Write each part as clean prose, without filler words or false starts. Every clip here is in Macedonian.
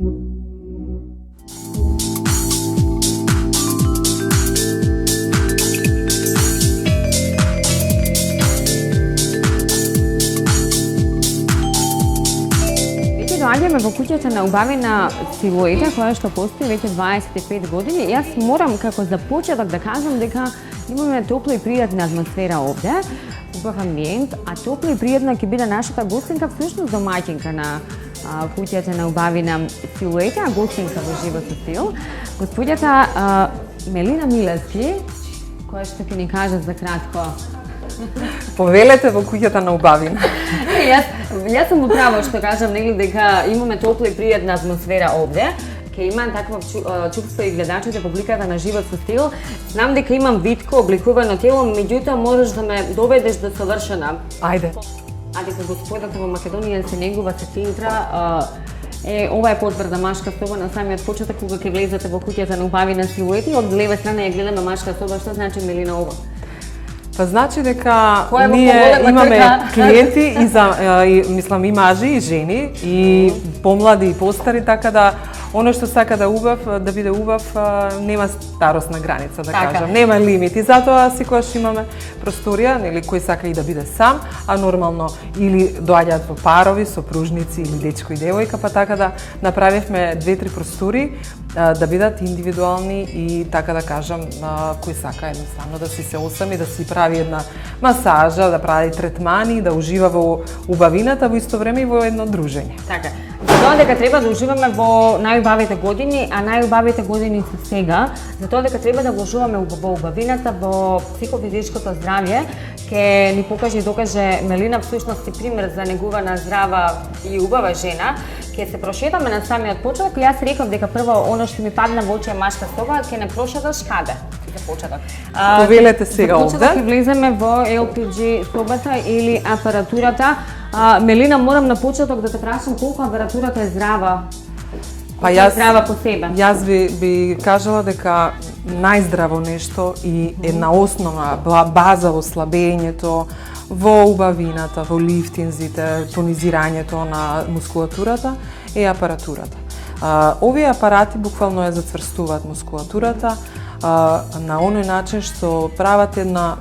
Doaѓаме во куќата на убавена силуета, која што постои веќе 25 години. Јас морам како за почеток да кажам дека имаме топла и пријатна атмосфера овде, убав амбиент, а топла и пријатна ќе биде нашата гостинка, всушност домаќинка на куќата на убавена силуета, гостинка во живот со стил, господјата Мелина Милевски, која што ќе ни каже за кратко. Повелете во куќата на убавина. Јас сум управо што кажам, нели, дека имаме топла и пријатна атмосфера овде. Ке имам такво чувство и гледачите, публиката на живот со стил. Знам дека имам витко, обликувано тело, меѓутоа можеш да ме доведеш до совршена. Ајде. А дека господата во Македонија се негува, се центра, ова е потврда машка соба на самиот почеток кога ќе влезете во куќата на убавина силуети. Од лева страна ја гледаме машка соба, што значи, Мелина, ова? Па значи дека ние имаме клиенти и мислам и мажи и жени и помлади и постари, така да оно што сака да биде убав, нема старосна граница, да кажам, нема лимити. Затоа секогаш имаме просторија, нели, кој сака и да биде сам, а нормално или доаѓаат во парови, сопружници или дечко и девојка, па така да направивме 2-3 простори да бидат индивидуални и така да кажам, кој сака едноставно да си се осами, да си прави една масажа, да прави третмани, да ужива во убавината, во исто време и во едно дружење. Така. Затоа дека треба да уживаме во најубавите години, а најубавите години се сега, затоа дека треба да вложуваме во убавината, во психофизичкото здравје, ќе ни покаже и докаже Мелина всушност и пример за негувана, здрава и убава жена. Ќе се прошетаме на самиот почеток. Јас реков дека прво оно што ми падна во очи е машка соба, ќе не прошеташ каде за почеток. Повелете сега овде. За почеток ќе влеземе во LPG собата или апаратурата. Мелина, морам на почеток да те прашам колку апаратурата е здрава. Па јас здрава по себе. Јас би кажала дека најздраво нешто и една основна база во слабењето, во убавината, во лифтинзите, тонизирањето на мускулатурата е апаратурата. Овие апарати буквално ја зацврстуваат мускулатурата на оној начин што прават една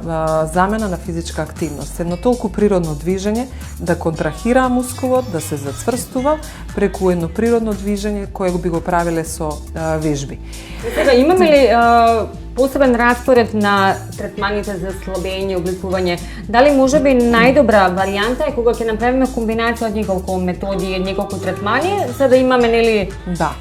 замена на физичка активност, едно толку природно движење да контрахира мускулот, да се зацврстува преку едно природно движење кое би го правиле со вежби. Сега имаме ли посебен распоред на третманите за слабење, обликување? Дали можеби најдобра варијанта е кога ќе направиме комбинација од неколку методи, неколку третмани, за да имаме, нели, да,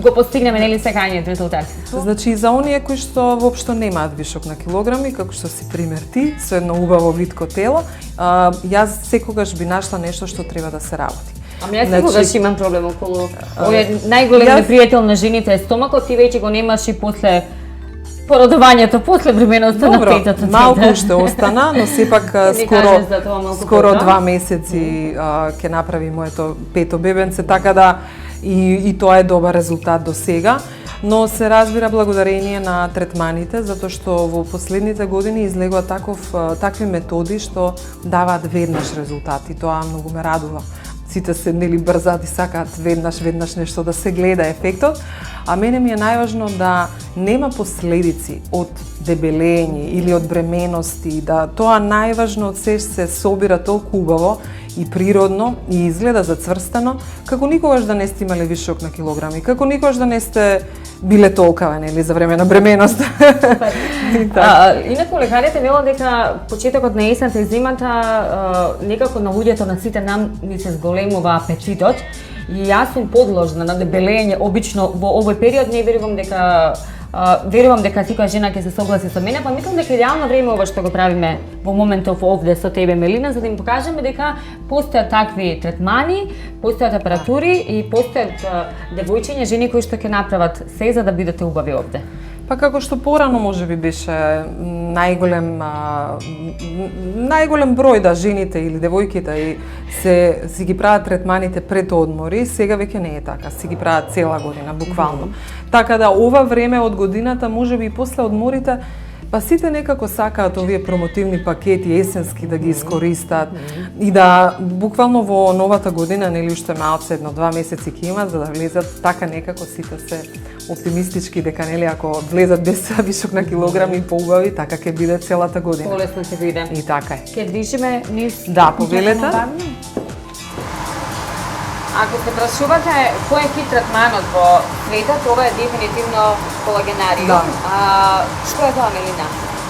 го постигнеме, нели, саканиот резултат? Значи, за оние кои што воопшто немаат вишок на килограми, како што си пример ти, со едно убаво витко тело, јас секогаш би нашла нешто што треба да се работи. Ами јас секогаш имам проблем околу овој најголем непријател на жените е стомакот, ти веќе го немаш и после породувањето, после бременоста на петото дете. Малку уште остана, но сепак скоро 2 месеци ќе направи моето пето бебенце, така да и тоа е добар резултат до сега, но се разбира благодарение на третманите, затоа што во последните години излегува такви методи што даваат веднаш резултати, тоа многу ме радува. Сите се, нели, брзат и сакаат веднаш нешто да се гледа ефектот, а мене ми е најважно да нема последици од дебелење или од бремености, да тоа најважно од се собира толку убаво и природно и изгледа зацврстано, како никогаш да не сте имале вишок на килограми, како никогаш да не сте биле толкава, нели, за време на бременост. Инаку лекарите велат дека почетокот на есента и зимата некако на луѓето, на сите нам ни се зголемува апетитот и јас сум подложна на дебелење обично во овој период. Не верувам дека секоја жена ќе се согласи со мене, па мислам дека идеално време ова што го правиме во моментов овде со тебе, Мелина, за да им покажеме дека постојат такви третмани, постојат апаратури и постојат девојчиња, жени кои што ќе направат се за да бидете убави овде. Па како што порано можеби беше најголем број да жените или девојките и си ги прават третманите пред одмори, сега веќе не е така, си ги прават цела година буквално. Така да ова време од годината можеби и после одморите Па сите некако сакаат овие промотивни пакети есенски да ги искористат и да буквално во новата година, нели уште малце, 1-2 месеци ќе имат за да влезат, така некако сите се оптимистички дека нели ако влезат без вишок на килограми поубави, така ќе биде целата година. Полесно ќе биде. И така е. Ќе движиме низ... Да, повелете. Ако се прашувате кој е хит третманот во светот, ова е дефинитивно колагенариум. Да. Што е тоа, Мелина?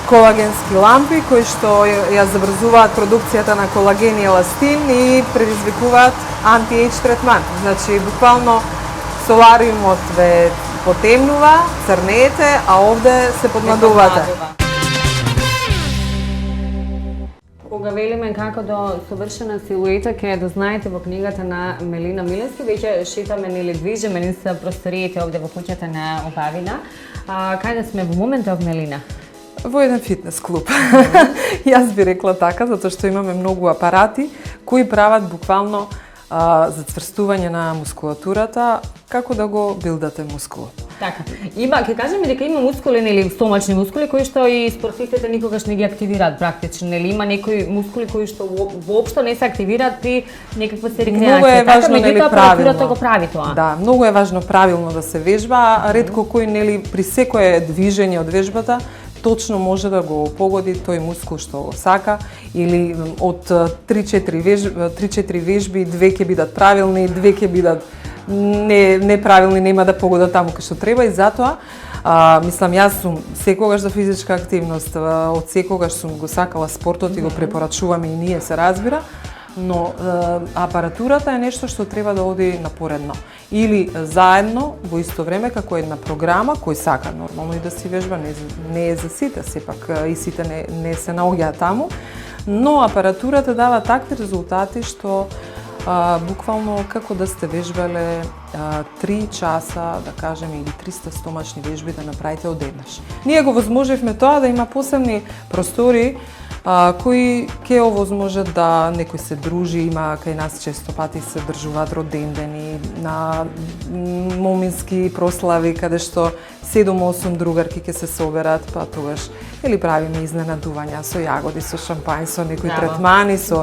Колагенски лампи кои што ја забрзуваат продукцијата на колаген и еластин и предизвикуваат анти-ејдж третман. Значи, буквално солариумот ве потемнува, црнеете, а овде се подмладувате. Кога велиме како до совршена силуета, ќе да знаете во книгата на Мелина Милевски, веќе шетаме нели движиме низ просториите овде во куќата на Обавина. Каде сме во моментов, Мелина? Во еден фитнес клуб. Јас би рекла така, затоа што имаме многу апарати кои прават буквално зацврстување на мускулатурата, како да го билдате мускулот. Така. Ќе кажеме дека има мускули или стомачни мускули кои што и спортистите никогаш не ги активираат практично, нели има некои мускули кои што воопшто не се активираат при некаква се рекреација. Многу е важно нели правилно. Го прави тоа. Да, многу е важно правилно да се вежба, а ретко кој нели при секое движење од вежбата точно може да го погоди тој мускул што го сака, или од 3-4 вежби 2 ќе бидат правилни, 2 ќе бидат неправилни, нема да погодат таму кај што треба, и затоа мислам, јас сум секогаш за физичка активност, од секогаш сум го сакала спортот и го препорачуваме и ние, се разбира, но апаратурата е нешто што треба да оди напоредно. Или заедно, во исто време, како една програма, кој сака нормално и да си вежба, не е за сите, сепак и сите не се наоѓаат таму, но апаратурата дава такви резултати што буквално како да сте вежбале 3 часа, да кажеме, или 300 стомачни вежби да направите одеднаш. Ние го возможивме тоа да има посебни простори кои ќе овозможат да некој се дружи, има кај нас често пати се држуваат родендени, на момински прослави каде што 7-8 другарки ќе се соберат, па тогаш или правиме изненадувања со јагоди, со шампањ, со некои третмани, со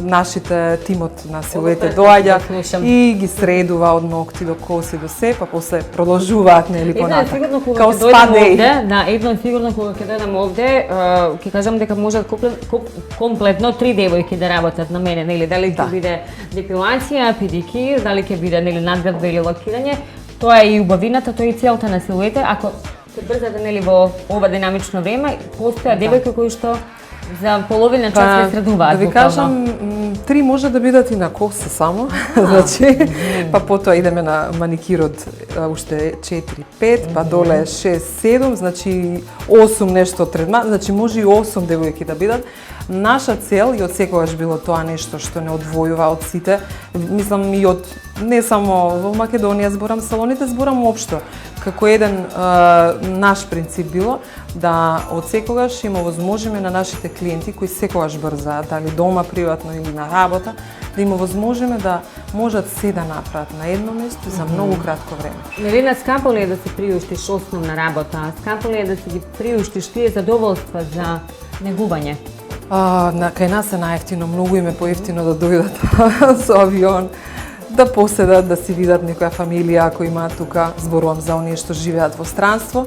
нашите тимот на силуете доаѓа и ги средува од ногти до коси до се, па после продолжуваат нели понатак. Као спадеј. Да, едно сигурно кога ќе дојдам овде, ќе кажам дека можат комплетно 3 девојки да работат на мене, нели, дали ќе биде депилација, педикир, дали ќе биде нели надградба или лакирање. Тоа е и убавината, тоа е и целта на силуете. Ако се брзате нели во ова динамично време, постојат девојки кои што за половина час се средуваат. Да ви кажам, 3 може да бидат и на коса само, значи, па потоа идеме на маникирот уште 4-5, па доле 6-7, значи 8 нешто третман, значи може и 8 девојки да бидат. Наша цел и од секогаш било тоа нешто што не одвојува од сите, мислам и од не само во Македонија зборам салоните, зборам општо. Како еден наш принцип било да од секогаш им овозможиме на нашите клиенти кои секогаш брзаат, дали дома приватно или на работа, да им овозможиме да можат се да направат на едно место за многу кратко време. Мелина, скапо ли е да се приуштиш основна работа? Скапо ли е да си ги приуштиш тие задоволства за негување? Кај нас е најефтино, многу им е поевтино да дојдат со авион, да поседат, да си видат некоја фамилија ако имаат тука, зборувам за оние што живеат во странство,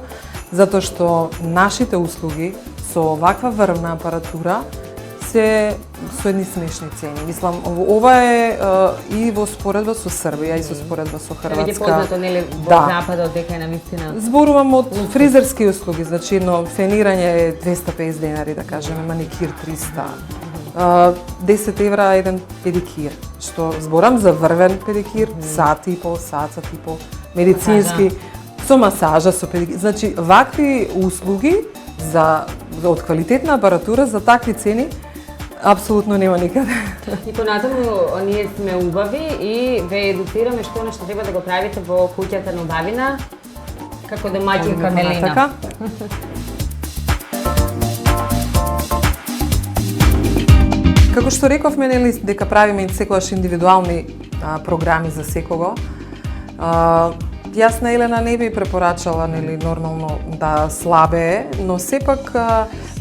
затоа што нашите услуги со ваква врвна апаратура се со едни смешни цени. Мислам, ова е и во споредба со Србија и со споредба со Хрватска. Веќе познато нели во западот дека е навистина. Зборувам од фризерски услуги, значи едно фенирање е 250 денари, да кажеме, маникир 300. 10 евра еден педикир, што зборам за врвен педикир, сат и пол, медицински, со масажа, со педикир. Значи, вакви услуги од квалитетна апаратура за такви цени апсолутно нема никаде. И понатаму ние сме убави и ве едуцираме што нешто треба да го правите во куќата на Обавина, како домаќинка Мелина. Како што рековме, нели, дека правиме секогаш индивидуални програми за секого, јас на Елена не би препорачала нели нормално да слабее, но сепак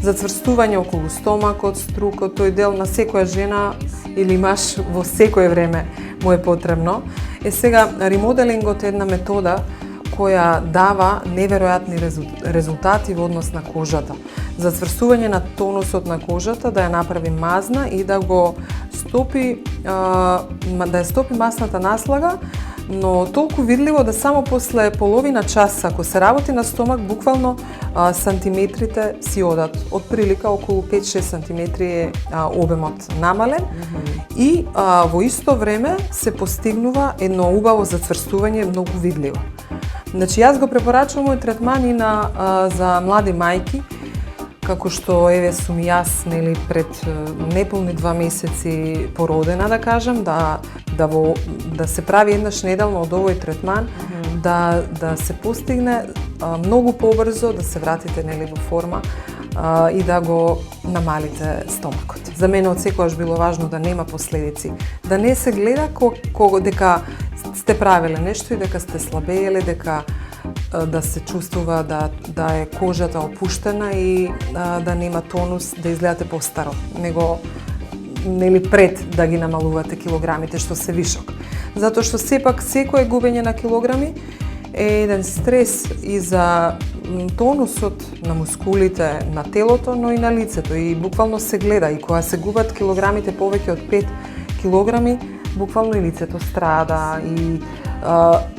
зацврстување околу стомакот, струкот, тој дел на секоја жена или маж во секое време му е потребно. Сега ремоделингот е една метода која дава неверојатни резултати во однос на кожата. Зацврстување на тонусот на кожата, да ја направи мазна и да го стопи, да ја стопи масната наслага, но толку видливо да само после половина час, ако се работи на стомак, буквално сантиметрите си одат. Од прилика околу 5-6 сантиметри е обемот намален и во исто време се постигнува едно убаво зацврстување, многу видливо. Значи, јас го препорачувам мој третман и за млади мајки, како што еве сум јас нели пред неполни 2 месеци породена, да кажам, да се прави еднаш неделно од овој третман, да се постигне многу побрзо да се вратите нели во форма и да го намалите стомакот. За мене од секогаш било важно да нема последици, да не се гледа дека сте правеле нешто и дека сте слабееле, дека да се чувствува да е кожата опуштена и да нема тонус, да изгледате постаро, него нели пред да ги намалувате килограмите што се вишок. Затоа што сепак секое губење на килограми е еден стрес и за тонусот на мускулите на телото, но и на лицето, и буквално се гледа, и кога се губат килограмите повеќе од 5 килограми, буквално и лицето страда, и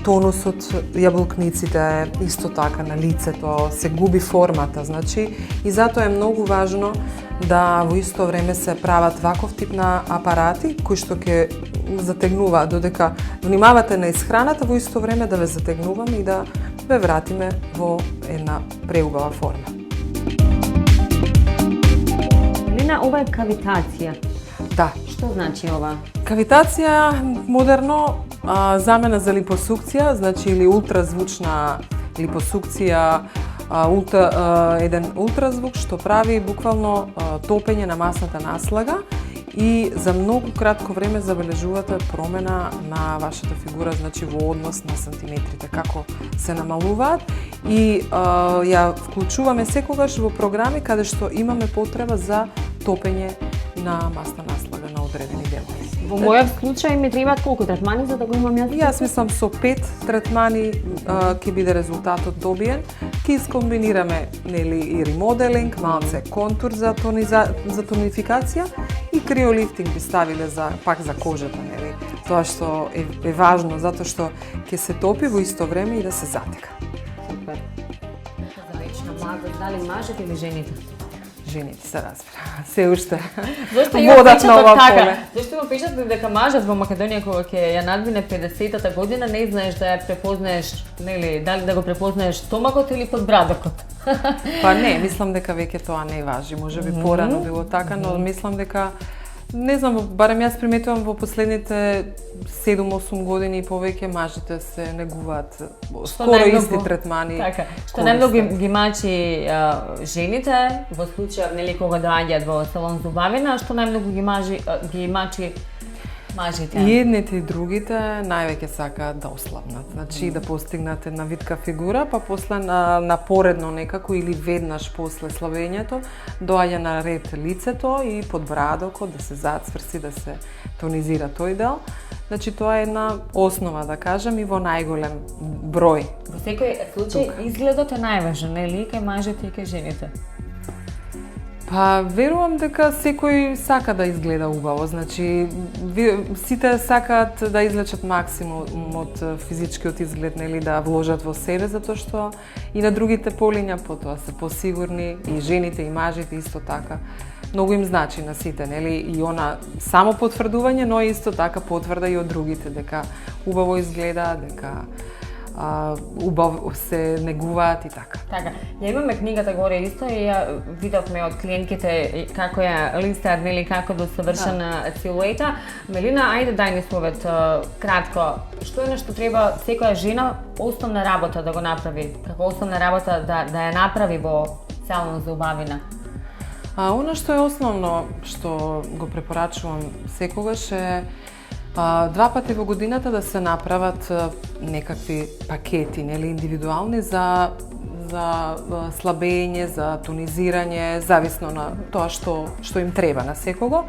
тонусот, јаболкниците, исто така на лицето, се губи формата, значи, и затоа е многу важно да во исто време се прават ваков тип на апарати кои што ќе затегнуваат, додека внимавате на исхраната, во исто време да ве затегнуваме и да ве вратиме во една преубава форма. Лина, ова е кавитација. Да. Што значи ова? Кавитација модерно замена за липосукција, значи или ултразвучна липосукција, еден ултразвук што прави буквално топење на масната наслага и за многу кратко време забележувате промена на вашата фигура, значи во однос на сантиметрите, како се намалуваат, и ја вклучуваме секогаш во програми каде што имаме потреба за топење на масна наслага на одредени делови. Во мојот случај ми требаат колку третмани за да го имам јас? Јас мислам со 5 третмани ќе биде резултатот добиен. Ќе искомбинираме нели и ремоделинг, малце контур за тонификација и криолифтинг би ставиле пак за кожата, нели. Тоа што е важно затоа што ќе се топи во исто време и да се затека. Супер. За вечна младост, дали мажите или жените? Жените се разбира. Се уште Зошто водат на ова поле. Зашто го пишат дека мажот во Македонија кога ќе ја надмине 50-та година не знаеш да ја препознаеш, нели, дали да го препознаеш стомакот или подбрадокот. Па не, мислам дека веќе тоа не важи. Можеби порано било така, но мислам дека не знам, барем јас приметувам во последните 7-8 години и повеќе мажите се негуваат скоро исти третмани. Така, што најмногу ги мачи жените во случај нели кога доаѓаат во салон за убавина, што најмногу ги мачи мажите. И едните и другите највеќе сакаат да ослабнат, значи да постигнат една витка фигура, па после напоредно некако или веднаш после слабењето доаѓа на ред лицето и подбрадокот да се зацврси, да се тонизира тој дел. Значи тоа е една основа, да кажам, и во најголем број. Во секој случај изгледот е најважен, нели, кај мажите и кај жените? Па, верувам дека секој сака да изгледа убаво, значи сите сакаат да излечат максимум од физичкиот изглед, нели, да вложат во себе, затоа што и на другите полиња потоа се посигурни, и жените и мажите исто така. Многу им значи на сите, нели, и она само потврдување, но исто така потврда и од другите дека убаво изгледа, дека убаво се негуваат и така. Така, ја имаме книгата горе исто и ја видовме од клиентките како ја листаат, нели, како да совршена силуета. Мелина, ајде дај ни совет кратко. Што е нешто треба секоја жена основна работа да го направи? Како основна работа да ја направи во салон за убавина? Она што е основно што го препорачувам секогаш е Два пати во годината да се направат некакви пакети, нели, индивидуални за слабење, за тонизирање, зависно на тоа што им треба на секого.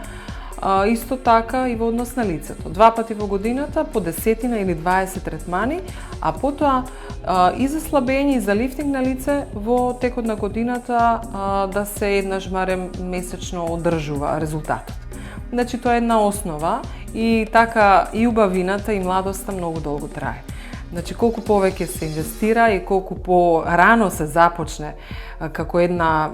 Исто така и во однос на лицето. Два пати во годината по 10 или 20 третмани, а потоа и за слабење и за лифтинг на лице во текот на годината да се еднаш барем месечно одржува резултатот. Значи тоа е една основа и така и убавината и младоста многу долго трае. Значи колку повеќе се инвестира и колку по-рано се започне како една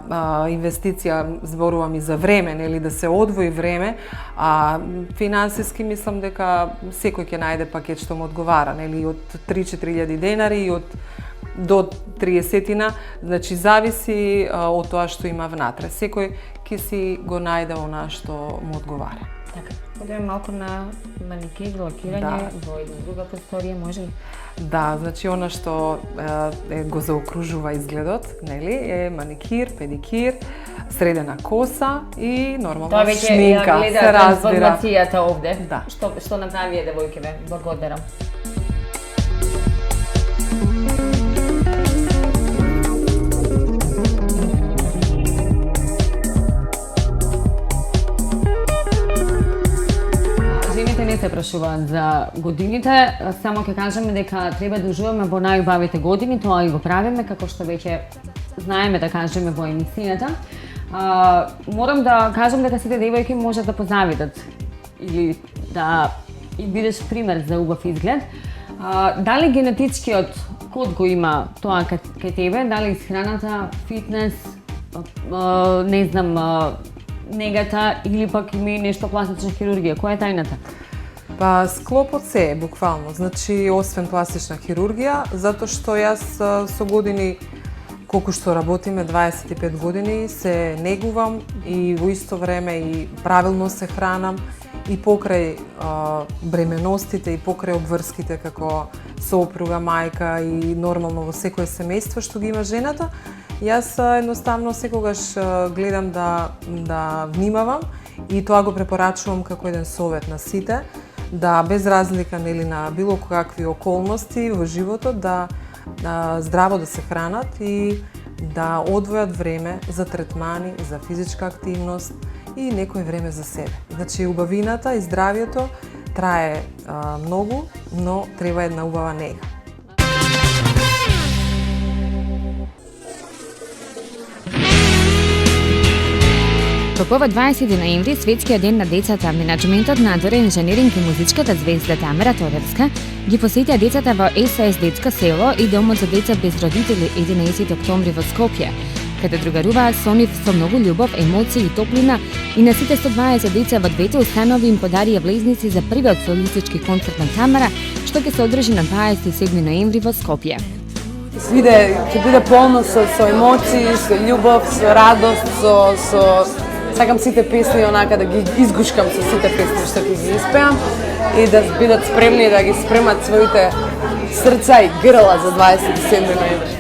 инвестиција, зборувам и за време, нели, да се одвои време, а финансиски мислам дека секој ќе најде пакет што му одговара, нели, од 3-4 денари и до 30-тина, значи зависи од тоа што има внатре. Секој ќе си го најде она што му одговара. Така, одеме малку на маникир, лакирање во една друга просторија, може ли? Да, значи она што го заокружува изгледот, нели, е маникир, педикир, средена коса и нормално шминка. Тоа веќе ја гледа трансформацијата овде. Да. Што направи девојкеве? Благодарам. Не се прашуваат за годините, само ќе кажеме дека треба да уживаме во најубавите години, тоа и го правиме, како што веќе знаеме да кажеме во емисијата. Морам да кажам дека сите девојки можат да позавидат или да им бидеш пример за убав изглед. Дали генетичкиот код го има тоа кај тебе, дали исхраната, фитнес, не знам, негата или пак има нешто пластична хирургија, која е тајната? Па склопот се е, буквално. Значи, освен пластична хирургија, затоа што јас со години, колку што работиме, 25 години, се негувам и во исто време и правилно се хранам и покрај бременостите и покрај обврските како сопруга, мајка и нормално во секое семејство што ги има жената, јас едноставно секогаш гледам да внимавам и тоа го препорачувам како еден совет на сите, да без разлика, нели, на било какви околности во животот, да здраво да се хранат и да одвојат време за третмани, за физичка активност и некој време за себе. Значи, убавината и здравието трае многу, но треба една убава нега. Во повод 20 ноември, светскиот ден на децата, менаџментот на Адора инженеринг и музичката звезда Тамара Тодевска ги посетија децата во СОС детско село и домот за деца без родители 11 октомври во Скопје, каде другаруваат со нив со многу љубов, емоции и топлина и на сите 120 деца во двете установи им подарија влезници за првиот солистички концерт на Тамара, што ќе се одржи на 27 ноември во Скопје. Ќе биде полно со емоции, со љубов, со радост, сакам сите песни онака да ги изгушкам со сите песни што ќе ги испеам и да бидат спремни да ги спремат своите срца и грла за 27 ноември.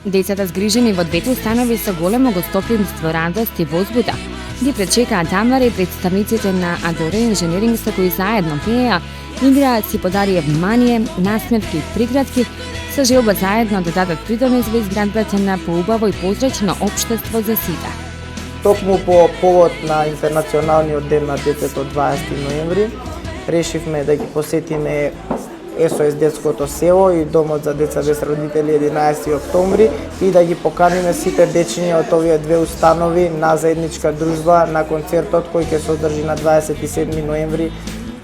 Децата згрижени во двете установи со големо гостопримство, радост и возбуда ги пречекаа Тамара и представниците на Адора инженеринг со кои заедно пееа, играат, си подарија внимание, насмевки и приградки, со желба заедно да дадат придонес во изградбата на поубаво и позрачно општество за сите. Токму по повод на Интернационалниот ден на детето 20 ноември, решивме да ги посетиме СОС детското село и домот за деца без родители 11 октомври и да ги поканиме сите дечиња од овие две установи на заедничка дружба на концертот кој ќе се одржи на 27 ноември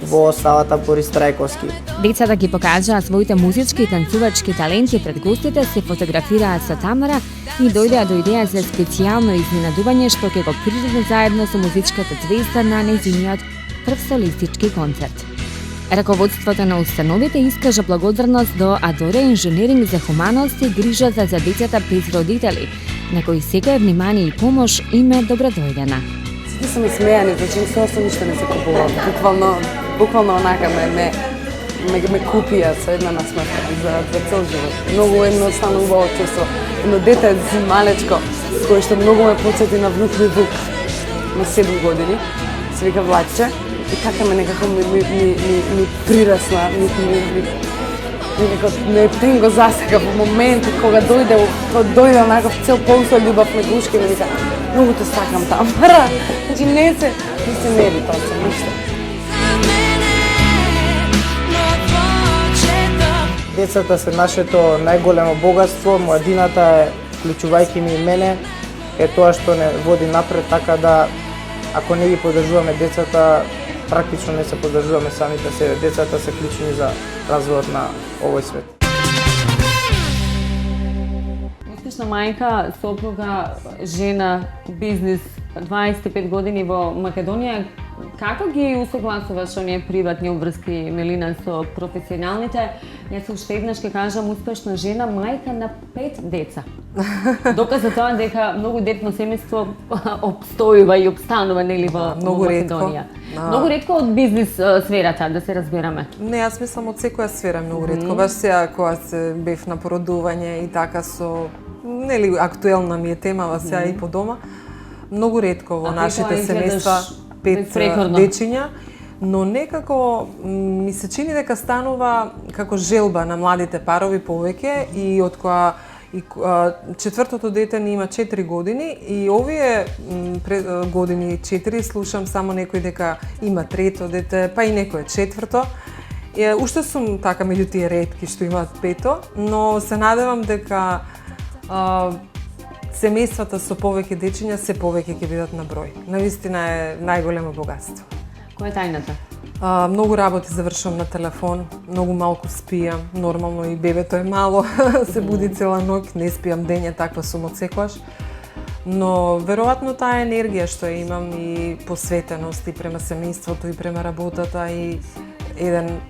во салата Борис Трајковски. Децата ги покажаа своите музички и танцувачки таленти пред гостите, се фотографираат со Тамара и дојдеа до идеја за специјално изненадување што ќе го приреди заедно со музичката звезда на нејзиниот прв солистички концерт. Раководството на установите искажа благодарност до Адора инженеринг за хуманост и грижа за децата без родители, на кои секоја внимание и помош им е добродојдена. Сите се ми смејани, значи со ништо не се купува. Буквално онака ме купија со една насмевка за цел живот. Многу едноставно убаво чувство. Едно дете малечко, кој што многу ме потсети на внук ми Вук. на 7 години, се вика Владче, и така ме некако ми прирасна, некако не го засека во момент кога дојде онаков цел полн со љубов ме гушки и ми вика, многу те сакам Тамара. Значи не се мери тоа се ништо. Децата се нашето најголемо богатство, младината е, вклучувајќи ми и мене, е тоа што не води напред, така да ако не ги поддржуваме децата, практично не се поддржуваме самите себе. Децата се клучни за развојот на овој свет. Успешна мајка, сопруга, жена, бизнис, 25 години во Македонија. Како ги усогласуваш оние приватни обврски, Мелина, со професионалните? Јас уште еднаш ќе кажам успешна жена, мајка на 5 деца. Доказ за тоа дека многу детно семејство обстојува и обстанува нели во Македонија. Многу ретко од бизнис сферата, да се разбераме. Не, јас мислам од секоја сфера многу ретко. Баш сега кога се бев на породување и така со нели актуелна ми е темава сега и по дома. Многу ретко во нашите семејства 5 дечиња, но некако ми се чини дека станува како желба на младите парови повеќе и од која четвртото дете ни има 4 години и овие години 4 слушам само некој дека има трето дете, па и некој четврто. Уште сум така меѓу тие ретки што имаат пето, но се надевам дека семејствата со повеќе дечиња се повеќе ќе бидат на број. Навистина е најголемо богатство. Која е тајната? Многу работи завршувам на телефон, многу малку спијам, нормално и бебето е мало, се буди цела ноќ, не спијам дење, таква сум од секојаш. Но веројатно таа енергија што ја имам и посветеност и према семејството и према работата и еден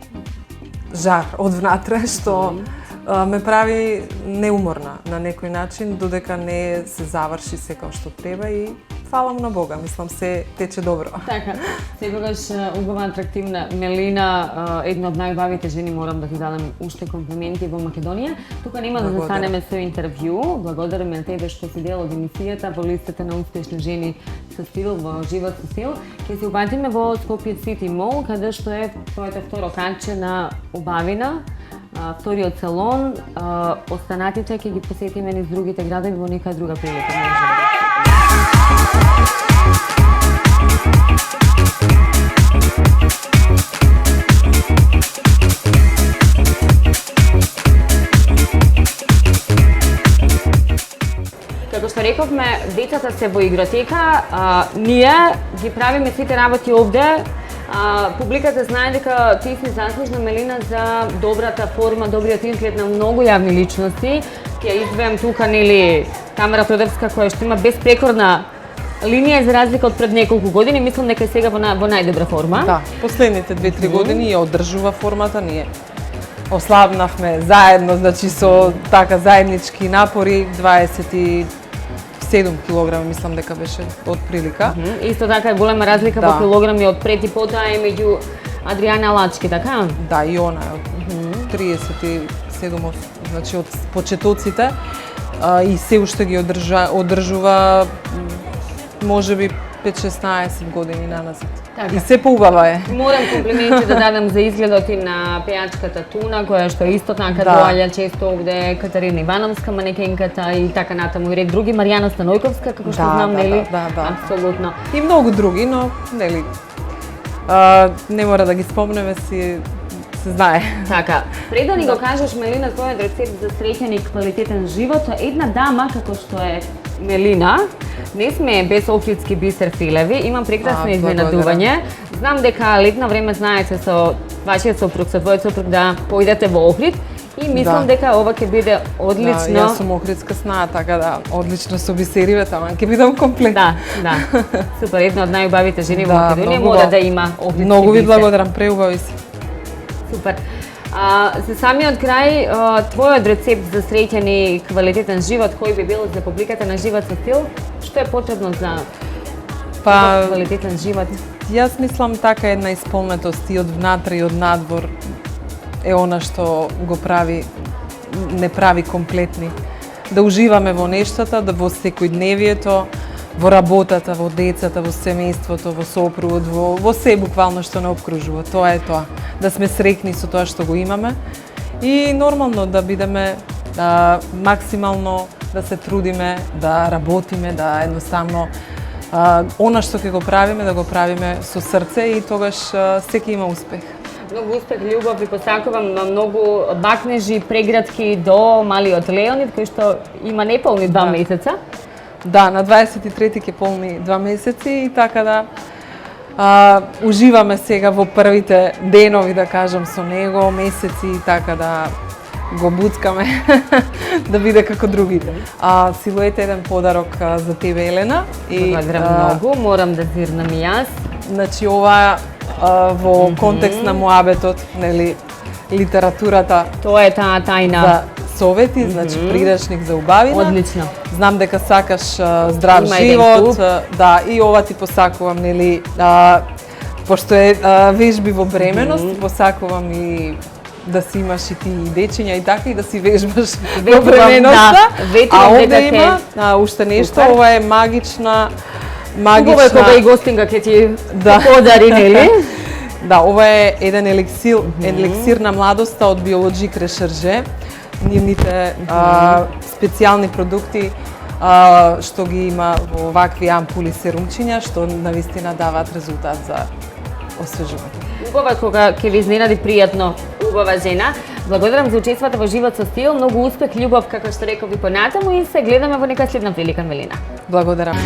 жар од внатре што ме прави неуморна на некој начин, додека не се заврши се како што треба и фалам на Бога, мислам се тече добро. Така, секогаш убава, атрактивна Мелина, една од најубавите жени, морам да ти дадам уште комплименти во Македонија. Тука нема да застанеме со интервју, благодариме на тебе што си дел од емисијата во листата на успешни жени со стил, во живот со стил. Ќе се убатиме во Скопје Сити Мол, каде што е твоето второ каче на убавина, вториот салон. Останатите ќе ги посетиме низ другите градови во нека друга прилика. Како што рековме, децата се во игротека, ние ги правиме сите работи овде. Публиката знае дека ти си заслужна, Мелина, за добрата форма, добриот изглед на многу јавни личности. Ќе издвојам тука, нели, Тамара Тодевска, која што има безпрекорна линија за разлика од пред неколку години, мислам дека е сега во најдобра форма. Да, последните 2-3 години ја одржува формата, ние ослабнавме заедно, значи со така заеднички напори, 27 килограми мислам дека беше од прилика. Исто така е голема разлика во килограми од пред и потоа е меѓу Адријана Лачки, така? Да, и она е од 37, значи од почетоците и се уште ги одржува можеби 5-16 години наназад. Така. И се поубава е. Морам комплименти да дадам за изгледот и на пејачката Туна, која што исто така доаѓа често овде, Катарина Ивановска, манекенката и така натаму и ред други, Маријана Станојковска, како што знам, нели? Да. Апсолутно. И многу други, но нели не мора да ги спомнеме, се знае. Така, пред да ни го кажеш, Мелина, твојот рецепт за среќен и квалитетен живот, една дама како што е Мелина, не сме без охридски бисер филеви, имам прекрасно изненадување. Знам дека летно време знаете со вашиот сопруг, со твојот сопруг да поидете во Охрид и мислам дека ова ќе биде одлично. Да, јас сум охридска снаа, така да одлично со бисериве, тама ќе бидам комплет. Да. Супер, една од најубавите жени во Македонија мора да има охридски бисер. Многу ви благодарам, преубави се. Супер. За самиот крај, твојот рецепт за среќен и квалитетен живот, кој би бил за публиката на Живот со стил? Што е потребно за квалитетен живот? Јас мислам така една исполнетост и од внатре и од надвор е она што го прави, не прави комплетни. Да уживаме во нештата, да во секојдневието, во работата, во децата, во семејството, во сопругот, во се буквално што не обкружува. Тоа е тоа. Да сме среќни со тоа што го имаме и нормално да бидеме максимално да се трудиме, да работиме, да едноставно она што ќе го правиме, да го правиме со срце и тогаш секи има успех. Многу успех, љубов ви посакувам на многу бакнежи, преградки до малиот Леонид, кој што има неполни 2 месеца. Да, на 23-ти ќе полни 2 месеци и така да уживаме сега во првите денови, да кажам, со него, месеци и така да го буцкаме да биде како другите. Силует е еден подарок за тебе, Елена. Благодарам многу, морам да зирнам и јас. Значи ова во контекст на муабетот, нели, литературата. Тоа е таа тајна. За совети, значи приречник за убавина. Одлично. Знам дека сакаш здрав живот, да, и ова ти посакувам, нели, пошто е вежби во бременост, посакувам и да си имаш и ти дечиња и така и да си вежбаш во бременоста. А овде има уште нешто, ова е магична. Убаво е кога и гостинга ќе ти подари, нели? Да, ова е еден еликсир на младоста од Биолоджик Решерже. Нивните специјални продукти што ги има во вакви ампули серумчиња, што навистина даваат резултат за освежување. Убаво е кога ќе ви изненади пријатно убава жена. Благодарам за учеството во Живот со стил, многу успех, љубов, како што реков и понатаму и се гледаме во нека следна прилика, Мелина. Благодарам.